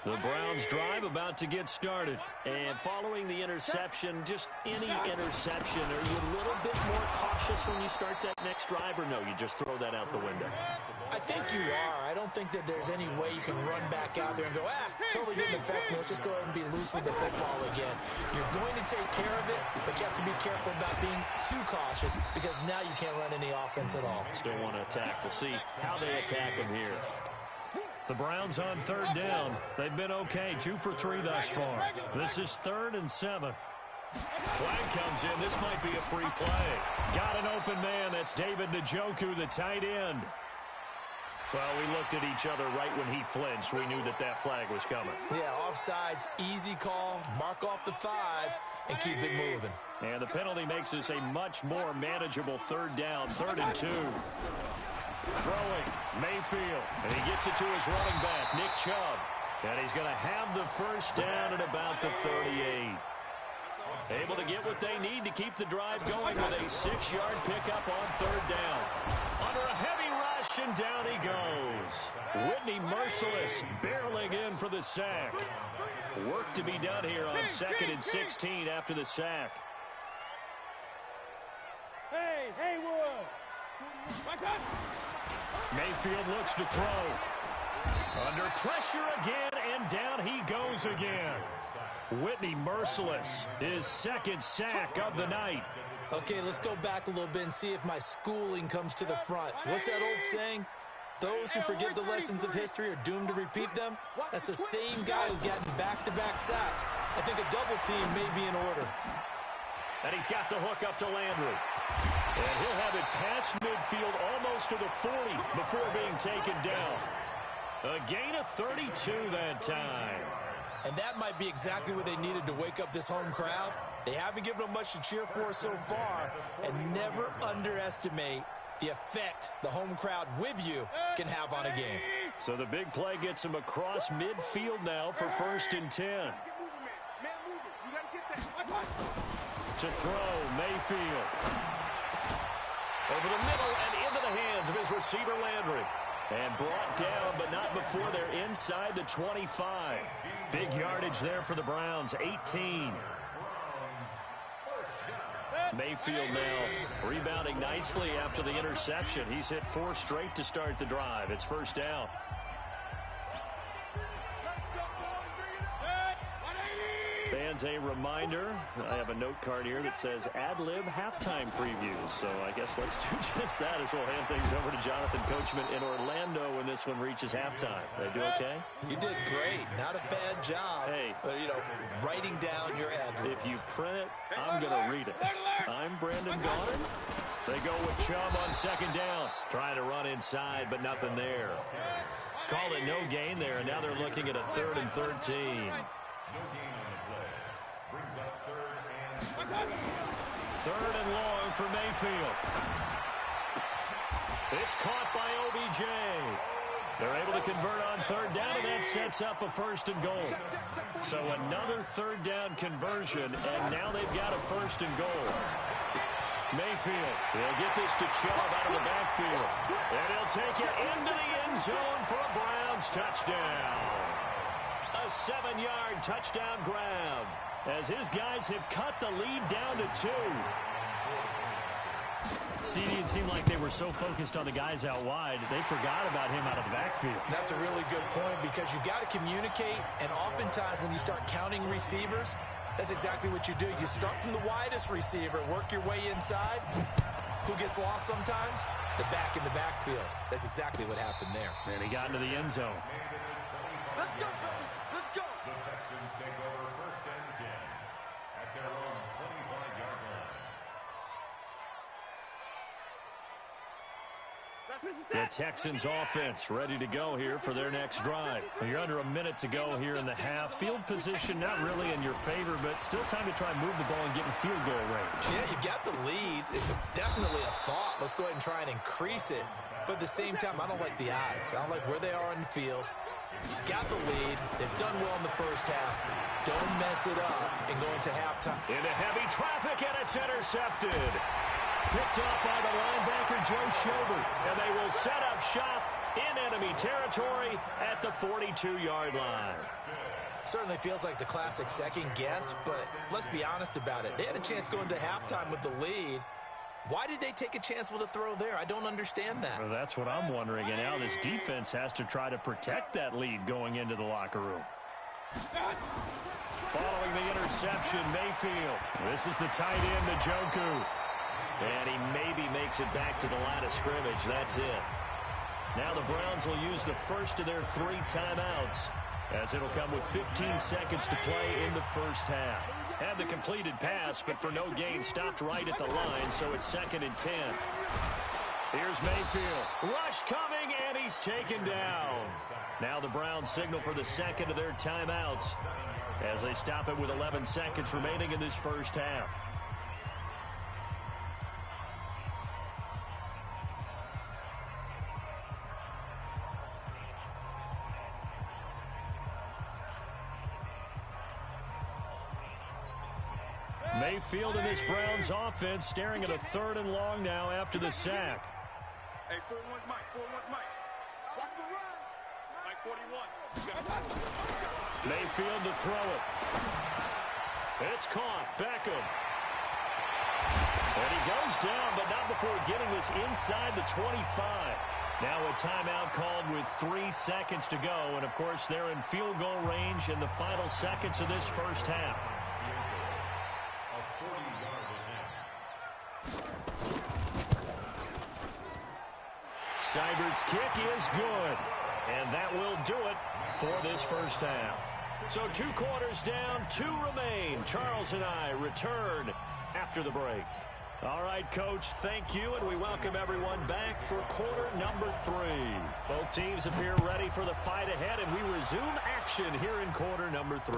The Browns drive about to get started. And following the interception, just any interception, are you a little bit more cautious when you start that next drive, or no, you just throw that out the window? I think you are. I don't think that there's any way you can run back out there and go, totally didn't affect me. Let's just go ahead and be loose with the football again. You're going to take care of it, but you have to be careful about being too cautious because now you can't run any offense at all. Still want to attack. We'll see how they attack them here. The Browns on third down. They've been okay, 2 for 3 thus far. This is 3rd and 7. Flag comes in. This might be a free play. Got an open man. That's David Njoku, the tight end. Well, we looked at each other right when he flinched. We knew that that flag was coming. Yeah, offsides, easy call, mark off the 5, and keep it moving. And the penalty makes this a much more manageable third down, 3rd and 2. Throwing, Mayfield, and he gets it to his running back, Nick Chubb. And he's going to have the first down at about the 38. Able to get what they need to keep the drive going with a 6-yard pickup on third down. Under a heavy rush, and down he goes. Whitney Merciless barreling in for the sack. Work to be done here on 2nd and 16 after the sack. Hey, Wood. Mayfield looks to throw. Under pressure again, and down he goes again. Whitney Merciless, his 2nd sack of the night. Okay, let's go back a little bit and see if my schooling comes to the front. What's that old saying? Those who forget the lessons of history are doomed to repeat them. That's the same guy who's gotten back-to-back sacks. I think a double team may be in order. And he's got the hook up to Landry. And he'll have it past midfield almost to the 40 before being taken down. A gain of 32 that time. And that might be exactly what they needed to wake up this home crowd. They haven't given them much to cheer for so far, and never underestimate the effect the home crowd with you can have on a game. So the big play gets him across midfield now for 1st and 10. To throw, Mayfield. Over the middle and into the hands of his receiver, Landry. And brought down, but not before they're inside the 25. Big yardage there for the Browns, 18. Mayfield now rebounding nicely after the interception. He's hit 4 straight to start the drive. It's 1st down. Fans, a reminder, I have a note card here that says ad-lib halftime previews. So I guess let's do just that as we'll hand things over to Jonathan Coachman in Orlando when this one reaches halftime. Did I do okay? You did great. Not a bad job. Hey. Writing down your ad-libs. If you print it, I'm going to read it. I'm Brandon Goddard. They go with Chubb on 2nd down. Trying to run inside, but nothing there. Called it no gain there, and now they're looking at a 3rd and 13. 3rd and long for Mayfield. It's caught by OBJ. They're able to convert on 3rd down, and that sets up a 1st and goal. So another 3rd down conversion, and now they've got a 1st and goal. Mayfield will get this to Chubb out of the backfield. And he'll take it into the end zone for a Browns touchdown. A 7-yard touchdown grab, as his guys have cut the lead down to 2. CD, it seemed like they were so focused on the guys out wide, they forgot about him out of the backfield. That's a really good point, because you've got to communicate, and oftentimes when you start counting receivers, that's exactly what you do. You start from the widest receiver, work your way inside. Who gets lost sometimes? The back in the backfield. That's exactly what happened there. And he got into the end zone. Let's go. Let's go. The Texans take over 1st and 10 at their own 25-yard line. The Texans offense ready to go here for their next drive. You're under a minute to go here in the half. Field position not really in your favor, but still time to try and move the ball and get in field goal range. Yeah, you've got the lead. It's definitely a thought. Let's go ahead and try and increase it. But at the same time, I don't like the odds. I don't like where they are in the field. Got the lead. They've done well in the first half. Don't mess it up and go into halftime. Into heavy traffic, and it's intercepted. Picked up by the linebacker, Joe Schobert. And they will set up shop in enemy territory at the 42-yard line. Certainly feels like the classic second guess, but let's be honest about it. They had a chance going to halftime with the lead. Why did they take a chance with a throw there? I don't understand that. Well, that's what I'm wondering. And now this defense has to try to protect that lead going into the locker room. Following the interception, Mayfield. This is the tight end, Njoku. And he maybe makes it back to the line of scrimmage. That's it. Now the Browns will use the first of their 3 timeouts, as it'll come with 15 seconds to play in the first half. Had the completed pass, but for no gain, stopped right at the line, so it's 2nd and 10. Here's Mayfield. Rush coming, and he's taken down. Now the Browns signal for the second of their timeouts, as they stop it with 11 seconds remaining in this first half. Mayfield and this Browns offense staring at a 3rd and long now after the sack. Hey, 4-1's Mike. 4-1's Mike. Watch the run. Mike 41. Mayfield to throw it. It's caught. Beckham. And he goes down, but not before getting this inside the 25. Now a timeout called with 3 seconds to go. And, of course, they're in field goal range in the final seconds of this first half. Seibert's kick is good, and that will do it for this first half. So 2 quarters down, 2 remain. Charles and I return after the break. All right, Coach, thank you, and we welcome everyone back for quarter number 3. Both teams appear ready for the fight ahead, and we resume action here in quarter number 3.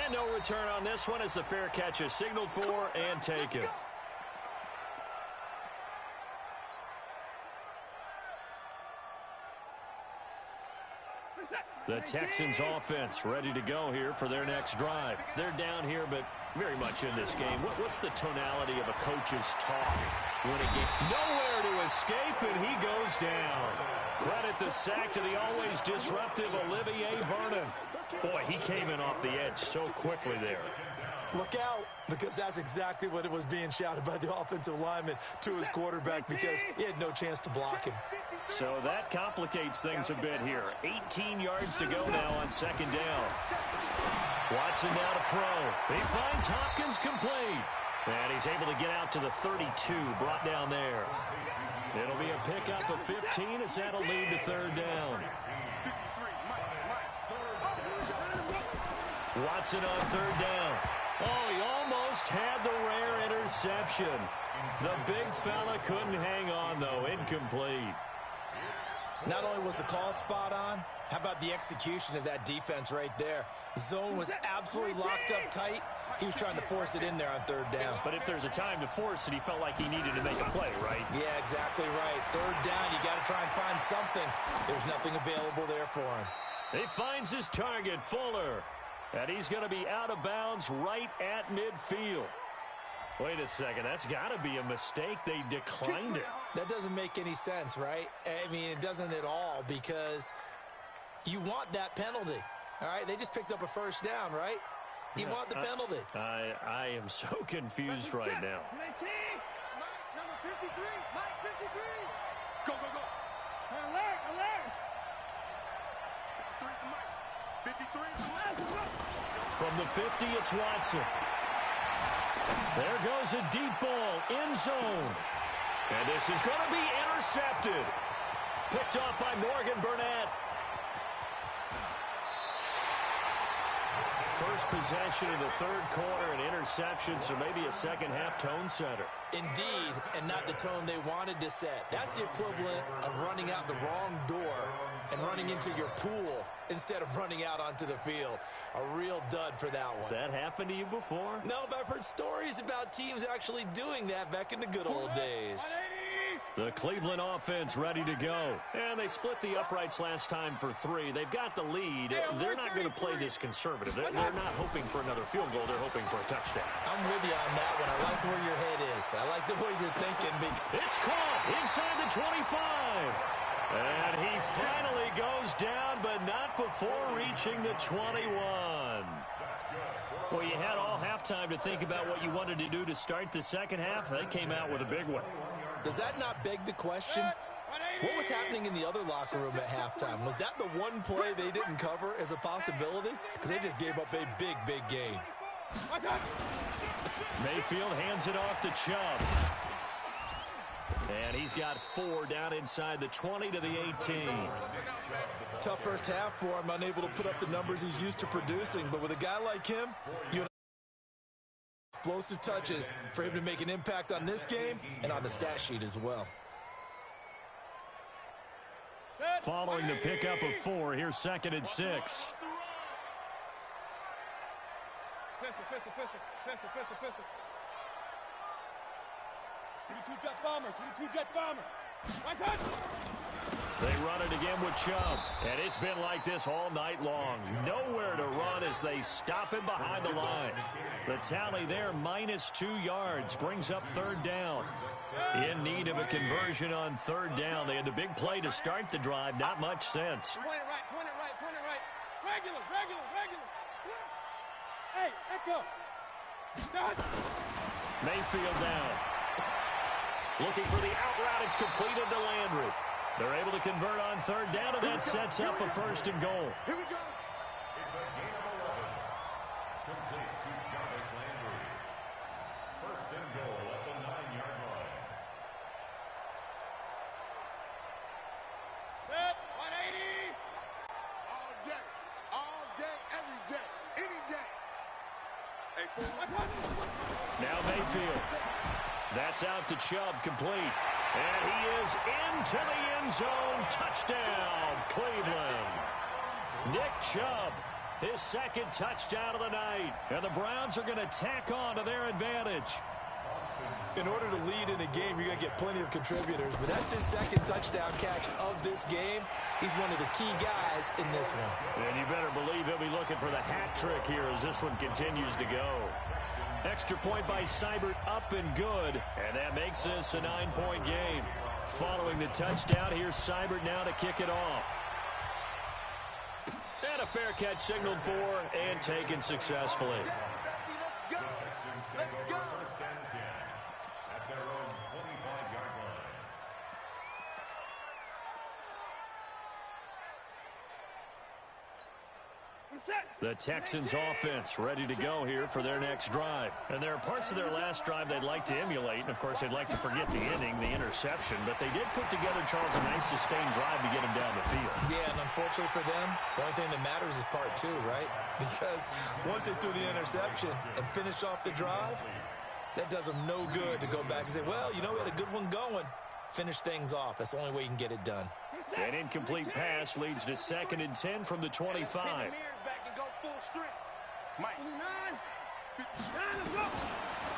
And no return on this one as the fair catch is signaled for and taken. The Texans offense ready to go here for their next drive. They're down here, but very much in this game. What's the tonality of a coach's talk when a game? Nowhere to escape, and he goes down. Credit the sack to the always disruptive Olivier Vernon. Boy, he came in off the edge so quickly there. Look out, because that's exactly what it was being shouted by the offensive lineman to his quarterback, because he had no chance to block him. So that complicates things a bit here. 18 yards to go now on 2nd down. Watson now to throw. He finds Hopkins complete. And he's able to get out to the 32, brought down there. It'll be a pickup of 15 as that'll lead to 3rd down. Watson on 3rd down. Oh, he almost had the rare interception. The big fella couldn't hang on, though. Incomplete. Not only was the call spot on, how about the execution of that defense right there? Zone was absolutely locked up tight. He was trying to force it in there on 3rd down. But if there's a time to force it, he felt like he needed to make a play, right? Yeah, exactly right. 3rd down, you got to try and find something. There's nothing available there for him. He finds his target, Fuller. And he's going to be out of bounds right at midfield. Wait a second, that's got to be a mistake. They declined it. That doesn't make any sense, right? I mean, it doesn't at all, because you want that penalty. All right, they just picked up a 1st down, right? You want the penalty. I am so confused right now. Number 53. Mike 53. Go, go, go. Alert, alert. 53. From the 50, it's Watson. There goes a deep ball, end zone. And this is going to be intercepted. Picked off by Morgan Burnett. First possession of the 3rd quarter, an interception, so maybe a second-half tone setter. Indeed, and not the tone they wanted to set. That's the equivalent of running out the wrong door and running into your pool instead of running out onto the field. A real dud for that one. Has that happened to you before? No, but I've heard stories about teams actually doing that back in the good old days. The Cleveland offense ready to go. And they split the uprights last time for 3. They've got the lead. They're not going to play this conservative. They're not hoping for another field goal. They're hoping for a touchdown. I'm with you on that one. I like where your head is. I like the way you're thinking. It's caught inside the 25. And he finally goes down, but not before reaching the 21. Well, you had all halftime to think about what you wanted to do to start the second half. They came out with a big one. Does that not beg the question? What was happening in the other locker room at halftime? Was that the one play they didn't cover as a possibility? Because they just gave up a big, big gain. Mayfield hands it off to Chubb. And he's got 4 down inside the 20 to the 18. Tough first half for him, unable to put up the numbers he's used to producing. But with a guy like him, you explosive touches for him to make an impact on this game and on the stat sheet as well. Following the pickup of 4, here's 2nd and 6. They run it again with Chubb. And it's been like this all night long. Nowhere to run as they stop him behind the line. The tally there, -2 yards, brings up 3rd down. In need of a conversion on 3rd down. They had the big play to start the drive. Not much sense. Point it right. Regular. Hey, echo. Mayfield down. Looking for the out route. It's completed to Landry. They're able to convert on 3rd down, and that sets up a 1st and goal. Here we go. It's a gain of 11. Complete to Jarvis Landry. 1st and goal at the 9-yard line. Set, 180. All day, every day, any day. Hey, Now Mayfield. That's out to Chubb, complete. And he is into the end zone. Touchdown, Cleveland. Nick Chubb, his 2nd touchdown of the night. And the Browns are going to tack on to their advantage. In order to lead in a game, you're going to get plenty of contributors. But that's his 2nd touchdown catch of this game. He's one of the key guys in this one. And you better believe he'll be looking for the hat trick here as this one continues to go. Extra point by Seibert, up and good. And that makes this a 9-point game. Following the touchdown, here's Seibert now to kick it off. And a fair catch signaled for and taken successfully. Let's go. First and 10 at their own 25-yard line. The Texans offense ready to go here for their next drive. And there are parts of their last drive they'd like to emulate. And, of course, they'd like to forget the inning, the interception. But they did put together, Charles, a nice sustained drive to get him down the field. Yeah, and unfortunately for them, the only thing that matters is part 2, right? Because once they threw the interception and finished off the drive, that does them no good to go back and say, well, you know, we had a good one going. Finish things off. That's the only way you can get it done. An incomplete pass leads to 2nd and 10 from the 25.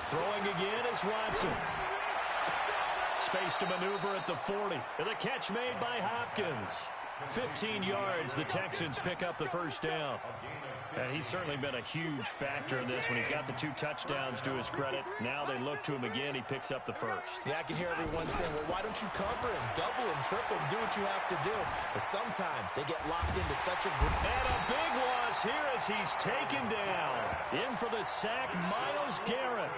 Throwing again is Watson. Space to maneuver at the 40. And the catch made by Hopkins. 15 yards, the Texans pick up the 1st down. And he's certainly been a huge factor in this when he's got the 2 touchdowns to his credit. Now they look to him again. He picks up the 1st. Yeah, I can hear everyone saying, well, why don't you cover him, double him, triple him, do what you have to do. But sometimes they get locked into such a group. And a big loss here as he's taken down. In for the sack, Myles Garrett.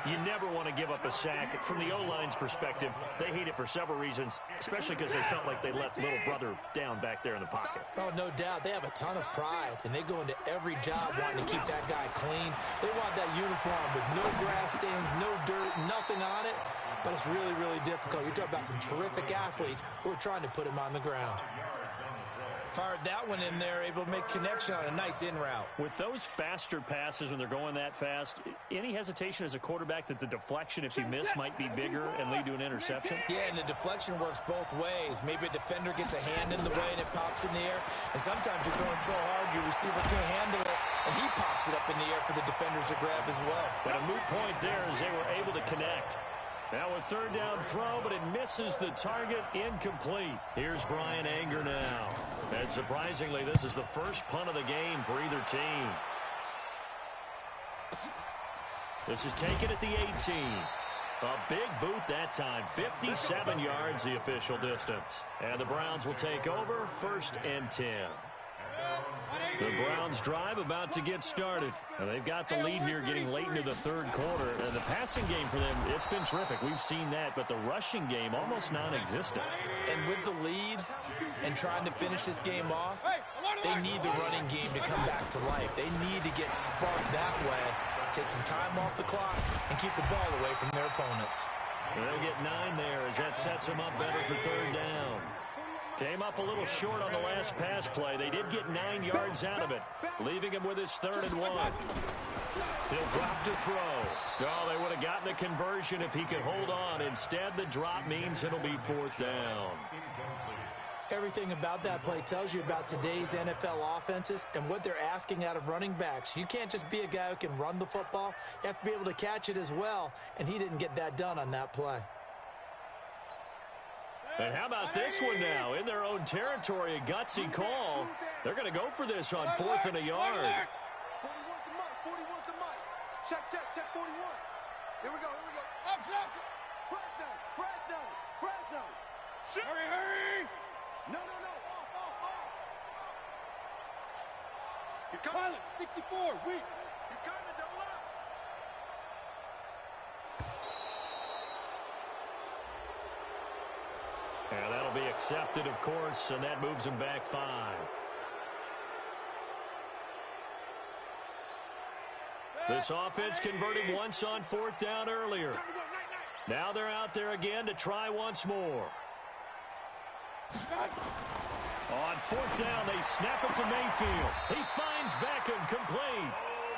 You never want to give up a sack. From the O-line's perspective, they hate it for several reasons, especially because they felt like they let little brother down back there in the pocket. Oh, no doubt. They have a ton of pride, and they go into every job wanting to keep that guy clean. They want that uniform with no grass stains, no dirt, nothing on it. But it's really, really difficult. You're talking about some terrific athletes who are trying to put him on the ground. Fired that one in there, able to make connection on a nice in route. With those faster passes when they're going that fast, any hesitation as a quarterback that the deflection, if you miss, might be bigger and lead to an interception? Yeah, and the deflection works both ways. Maybe a defender gets a hand in the way and it pops in the air. And sometimes you're throwing so hard your receiver can't handle it, and he pops it up in the air for the defenders to grab as well. But a moot point there as they were able to connect. Now a 3rd down throw, but it misses the target, incomplete. Here's Brian Anger now. And surprisingly, this is the first punt of the game for either team. This is taken at the 18. A big boot that time. 57 yards the official distance. And the Browns will take over 1st and 10. The Browns drive about to get started. And they've got the lead here getting late into the 3rd quarter. And the passing game for them, it's been terrific. We've seen that. But the rushing game, almost non-existent. And with the lead and trying to finish this game off, they need the running game to come back to life. They need to get sparked that way, take some time off the clock, and keep the ball away from their opponents. They'll get 9 there as that sets them up better for 3rd down. Came up a little short on the last pass play. They did get 9 yards out of it, leaving him with his 3rd and 1. He'll drop to throw. Oh, they would have gotten the conversion if he could hold on. Instead, the drop means it'll be 4th down. Everything about that play tells you about today's NFL offenses and what they're asking out of running backs. You can't just be a guy who can run the football. You have to be able to catch it as well, and he didn't get that done on that play. And how about this one now? In their own territory, a gutsy call. They're going to go for this on 4th and a yard. 41's the mic. 41's the mic. Check 41. Here we go. Up. Fresno. Hurry. No. Off. He's coming. Pilot, 64, weak. He's coming. Double up. And that'll be accepted, of course, and that moves him back 5. This offense converted once on 4th down earlier. Now they're out there again to try once more. On 4th down, they snap it to Mayfield. He finds Beckham complete.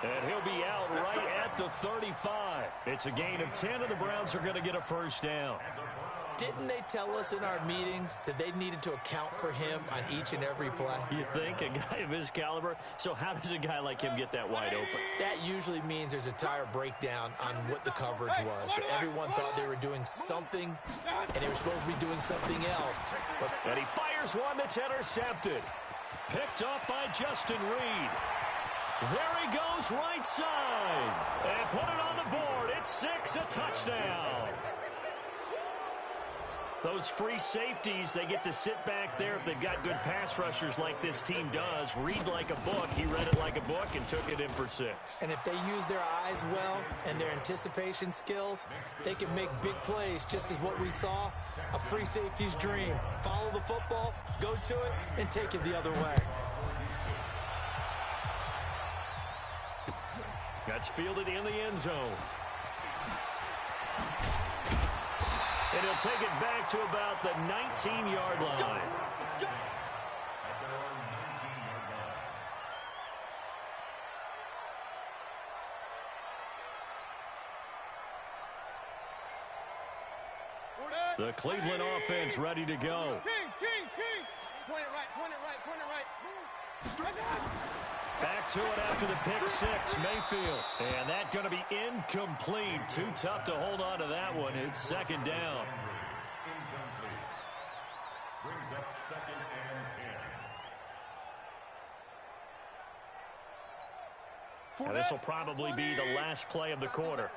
And he'll be out right at the 35. It's a gain of 10, and the Browns are going to get a 1st down. Didn't they tell us in our meetings that they needed to account for him on each and every play? You think? A guy of his caliber? So how does a guy like him get that wide open? That usually means there's a tire breakdown on what the coverage was. Everyone thought they were doing something, and they were supposed to be doing something else. And he fires one that's intercepted. Picked up by Justin Reed. There he goes, right side. And put it on the board. It's 6, a touchdown. Those free safeties, they get to sit back there if they've got good pass rushers like this team does. Read like a book. He read it like a book and took it in for 6. And if they use their eyes well and their anticipation skills, they can make big plays, just as what we saw, a free safety's dream. Follow the football, go to it, and take it the other way. That's fielded in the end zone. And he'll take it back to about the 19-yard line. The Cleveland offense ready to go. King. Point it right. Back to it after the pick 6, Mayfield. And that's going to be incomplete. Too tough to hold on to that one. It's 2nd down. Brings up 2nd and 10. And this will probably be the last play of the quarter.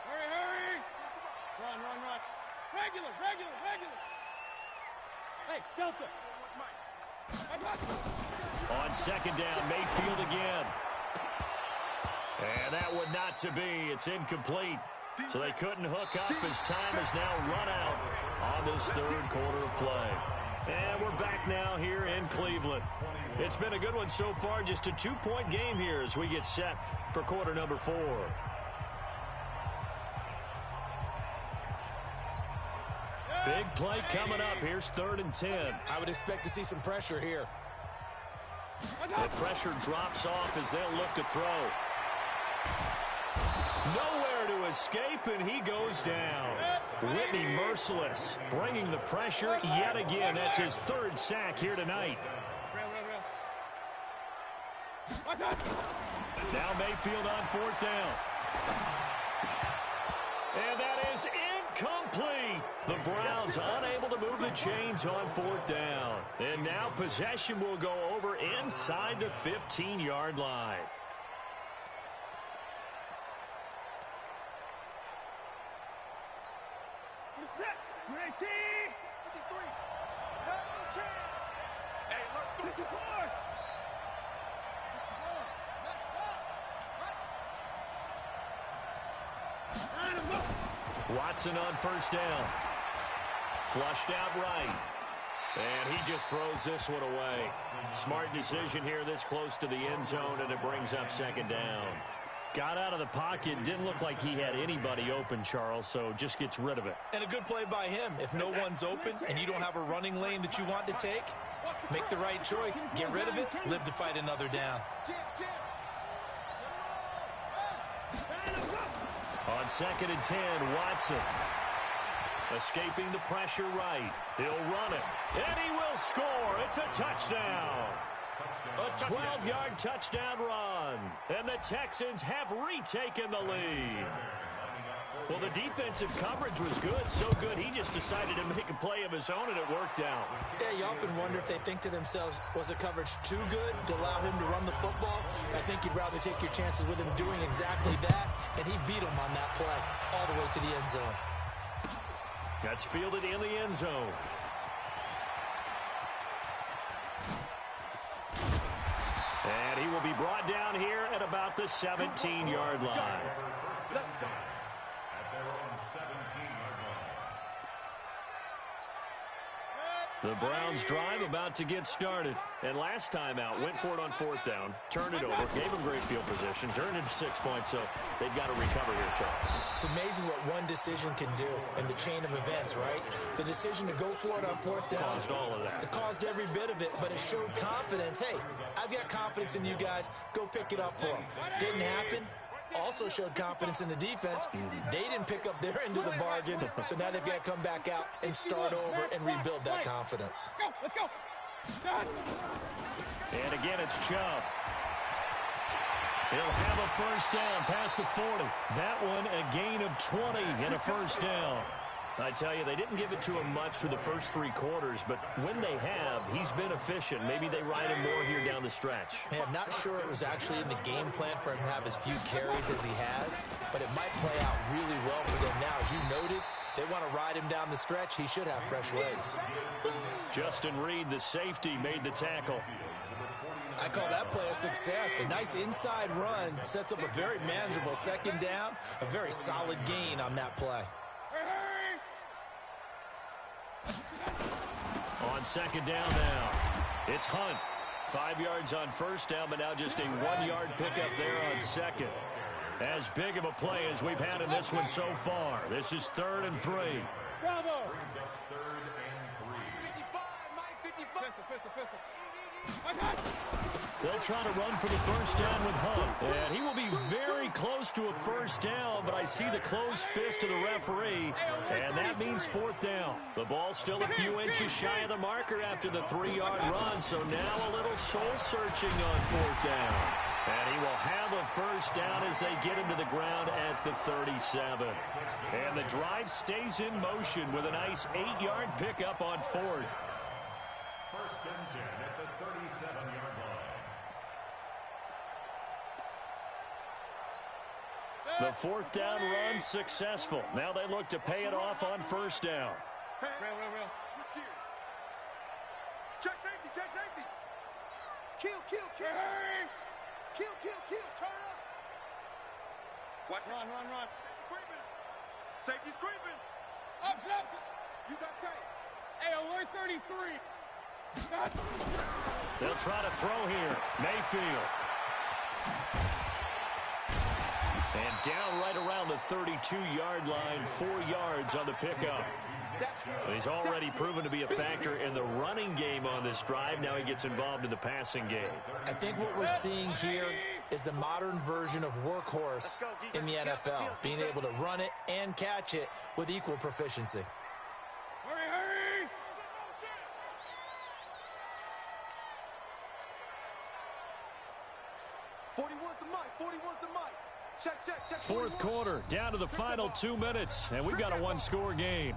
Hurry. Run. Regular. Hey, Delta. On 2nd down, Mayfield again. And that would not to be. It's incomplete. So they couldn't hook up as time is now run out on this 3rd quarter of play. And we're back now here in Cleveland. It's been a good one so far. Just a 2-point game here as we get set for quarter number 4. Big play coming up. Here's 3rd and 10. I would expect to see some pressure here. The pressure drops off as they'll look to throw. Nowhere to escape, and he goes down. Whitney merciless, bringing the pressure yet again. That's his 3rd sack here tonight. Now Mayfield on 4th down. And that is incomplete. The Browns unable to move the chains on 4th down. And now possession will go over inside the 15-yard line. Hey, look through. 64. Watson on first down. Flushed out right. And he just throws this one away. Smart decision here this close to the end zone, and it brings up second down. Got out of the pocket. Didn't look like he had anybody open, Charles, so just gets rid of it. And a good play by him. If no one's open and you don't have a running lane that you want to take, make the right choice. Get rid of it. Live to fight another down. On 2nd and 10, Watson. Escaping the pressure right. He'll run it. And he will score. It's a touchdown. A 12-yard touchdown run. And the Texans have retaken the lead. Well, the defensive coverage was good. So good, he just decided to make a play of his own, and it worked out. Yeah, you often wonder if they think to themselves, was the coverage too good to allow him to run the football? I think you'd rather take your chances with him doing exactly that, and he beat him on that play all the way to the end zone. That's fielded in the end zone. And he will be brought down here at about the 17-yard line. First and 10 at their own 17-yard line. The Browns drive about to get started. And last time out, went for it on 4th down, turned it over, gave them great field position, turned into 6 points, so they've got to recover here, Charles. It's amazing what one decision can do in the chain of events, right? The decision to go for it on 4th down. Caused all of that. It caused every bit of it, but it showed confidence. Hey, I've got confidence in you guys. Go pick it up for them. Didn't happen. Also showed confidence in the defense. They didn't pick up their end of the bargain, so now they've got to come back out and start over and rebuild that confidence. Let's go. And again, it's Chubb. He'll have a first down past the 40. That one a gain of 20 and a first down. I tell you, they didn't give it to him much for the first 3 quarters, but when they have, he's been efficient. Maybe they ride him more here down the stretch. Hey, I'm not sure it was actually in the game plan for him to have as few carries as he has, but it might play out really well for them now. As you noted, they want to ride him down the stretch. He should have fresh legs. Justin Reed, the safety, made the tackle. I call that play a success. A nice inside run sets up a very manageable second down, a very solid gain on that play. On second down now, it's Hunt. 5 yards on first down, but now just a 1-yard pickup there on second. As big of a play as we've had in this one so far. This is 3rd and 3. Bravo. Brings up 3rd and 3. 55, Mike, 55. Pistol. They'll try to run for the first down with Hunt. And he will be very close to a first down, but I see the closed fist of the referee, and that means 4th down. The ball's still a few inches shy of the marker after the 3-yard run, so now a little soul-searching on 4th down. And he will have a first down as they get him to the ground at the 37. And the drive stays in motion with a nice 8-yard pickup on 4th. First and 10 at the 37-yard line. The 4th down run successful. Now they look to pay it off on first down. Hey, Real. switch gears. Check safety. Kill. Hurry. Kill. Turn up. Watch it. Run. Creeping. Safety's creeping. Up. You got tape. Hey, alert 33. They'll try to throw here. Mayfield. And down right around the 32-yard line, 4 yards on the pickup. He's already proven to be a factor in the running game on this drive. Now he gets involved in the passing game. I think what we're seeing here is the modern version of workhorse in the NFL, being able to run it and catch it with equal proficiency. Hurry. 41's the mic. Check. 4th quarter, down to the final 2 minutes, and we've got a 1-score game.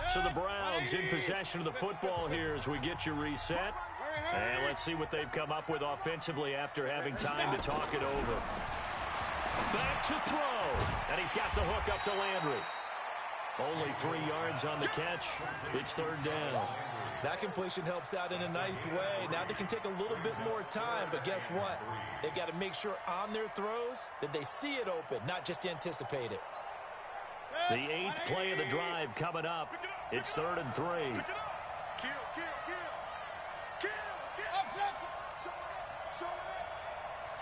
So the Browns in possession of the football here as we get you reset. And let's see what they've come up with offensively after having time to talk it over. Back to throw. And he's got the hook up to Landry. Only 3 yards on the catch. It's third down. That completion helps out in a nice way. Now they can take a little bit more time, but guess what? They've got to make sure on their throws that they see it open, not just anticipate it. The 8th play of the drive coming up. It's third and 3.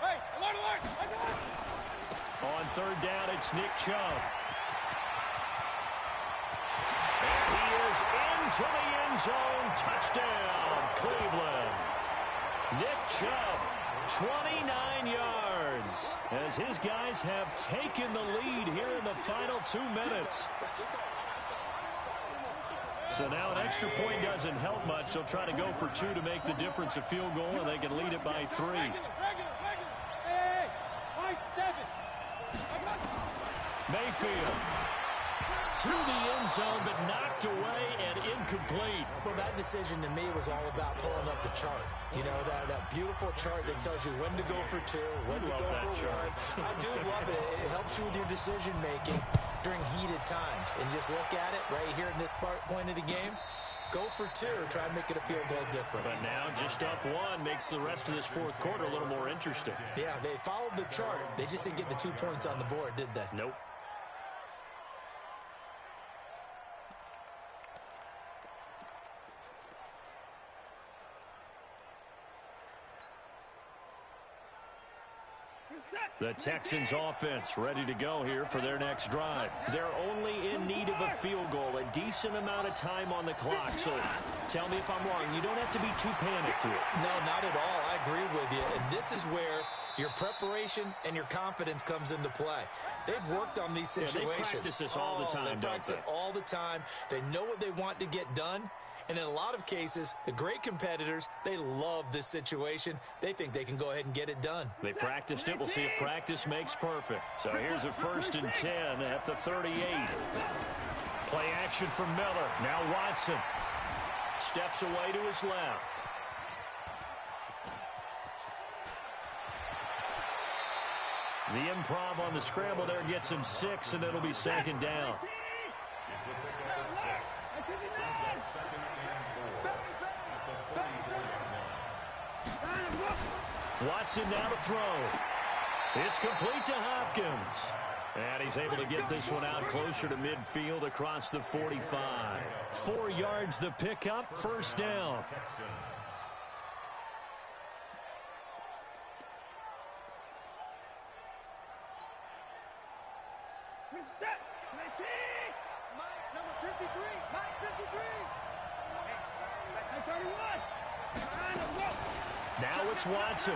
Hey, alert! On third down, it's Nick Chubb. And he is into the end zone. Touchdown, Cleveland. Nick Chubb, 29 yards, as his guys have taken the lead here in the final 2 minutes. So now an extra point doesn't help much. They'll try to go for 2 to make the difference a field goal, and they can lead it by 3. Hey, by 7. Mayfield to the end zone, but knocked away and incomplete. Well, that decision to me was all about pulling up the chart. You know, that beautiful chart that tells you when to go for 2, when to go for 1. I do love it. It helps you with your decision making during heated times. And just look at it right here in this point of the game. Go for 2. Try and make it a field goal difference. But now just up 1 makes the rest of this fourth quarter a little more interesting. Yeah, they followed the chart. They just didn't get the 2 points on the board, did they? Nope. The Texans offense ready to go here for their next drive. They're only in need of a field goal, a decent amount of time on the clock. So tell me if I'm wrong. You don't have to be too panicked here. No, not at all. I agree with you. And this is where your preparation and your confidence comes into play. They've worked on these situations. Yeah, they practice this all the time, they practice it all the time. They know what they want to get done. And in a lot of cases, the great competitors, they love this situation. They think they can go ahead and get it done. They practiced it. We'll see if practice makes perfect. So here's a 1st and 10 at the 38. Play action from Miller. Now Watson steps away to his left. The improv on the scramble there gets him 6, and it'll be 2nd down. It's a pickup of 6. Brings up 2nd and 4 at the 34-yard line. Watson now to throw. It's complete to Hopkins. And he's able to get this one out closer to midfield across the 45. 4 yards the pickup, 1st down. Set. 19. Mike, number 53. Mike, 53. That's 31. Now it's Watson.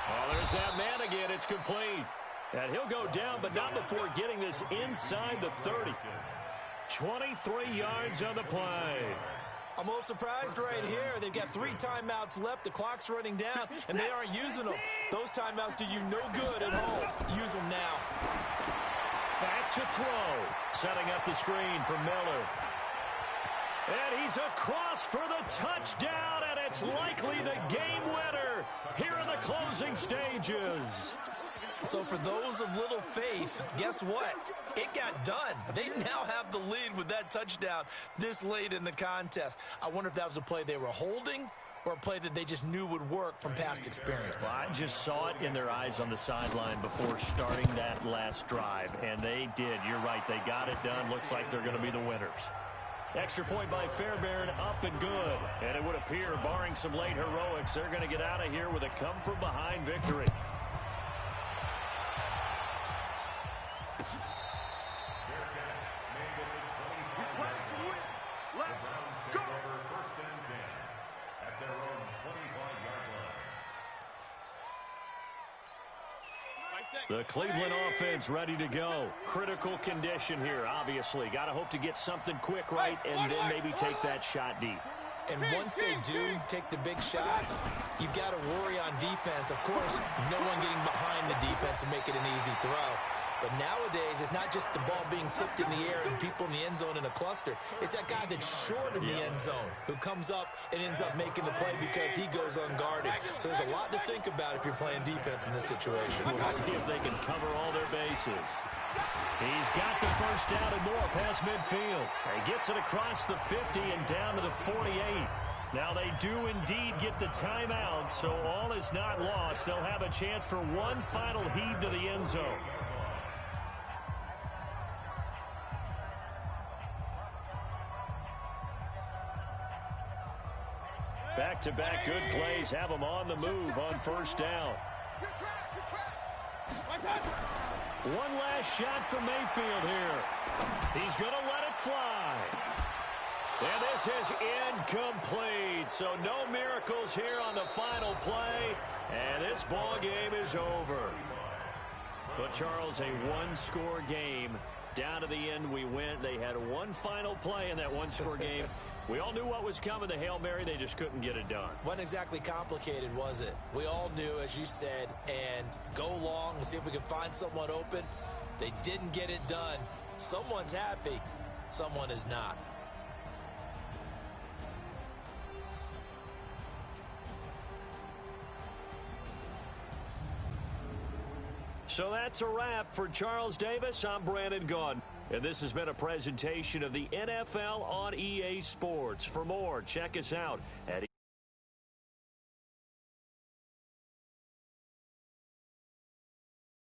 Oh, there's that man again. It's complete. And he'll go down, but not before getting this inside the 30. 23 yards on the play. I'm a little surprised right here. They've got 3 timeouts left. The clock's running down, and they aren't using them. Those timeouts do you no good at home. Use them now. Back to throw. Setting up the screen for Miller. And he's across for the touchdown, and it's likely the game winner here in the closing stages. So for those of little faith, guess what? It got done. They now have the lead with that touchdown this late in the contest. I wonder if that was a play they were holding or a play that they just knew would work from past experience. Well, I just saw it in their eyes on the sideline before starting that last drive, and they did. You're right. They got it done. Looks like they're going to be the winners. Extra point by Fairbairn, up and good. And it would appear, barring some late heroics, they're going to get out of here with a come-from-behind victory. The Cleveland offense ready to go. Critical condition here, obviously. Got to hope to get something quick right and then maybe take that shot deep. And once they do take the big shot, you've got to worry on defense. Of course, no one getting behind the defense and make it an easy throw. But nowadays, it's not just the ball being tipped in the air and people in the end zone in a cluster. It's that guy that's short of the end zone who comes up and ends up making the play because he goes unguarded. So there's a lot to think about if you're playing defense in this situation. We'll see if they can cover all their bases. He's got the first down and more past midfield. He gets it across the 50 and down to the 48. Now they do indeed get the timeout, so all is not lost. They'll have a chance for one final heave to the end zone. Back-to-back good plays have them on the move on first down. One last shot from Mayfield here. He's going to let it fly. And this is incomplete. So no miracles here on the final play. And this ball game is over. But, Charles, a one-score game. Down to the end we went. They had one final play in that one-score game. We all knew what was coming, the Hail Mary. They just couldn't get it done. Wasn't exactly complicated, was it? We all knew, as you said, and go long and see if we can find someone open. They didn't get it done. Someone's happy. Someone is not. So that's a wrap for Charles Davis. I'm Brandon Gaudin. And this has been a presentation of the NFL on EA Sports. For more, check us out at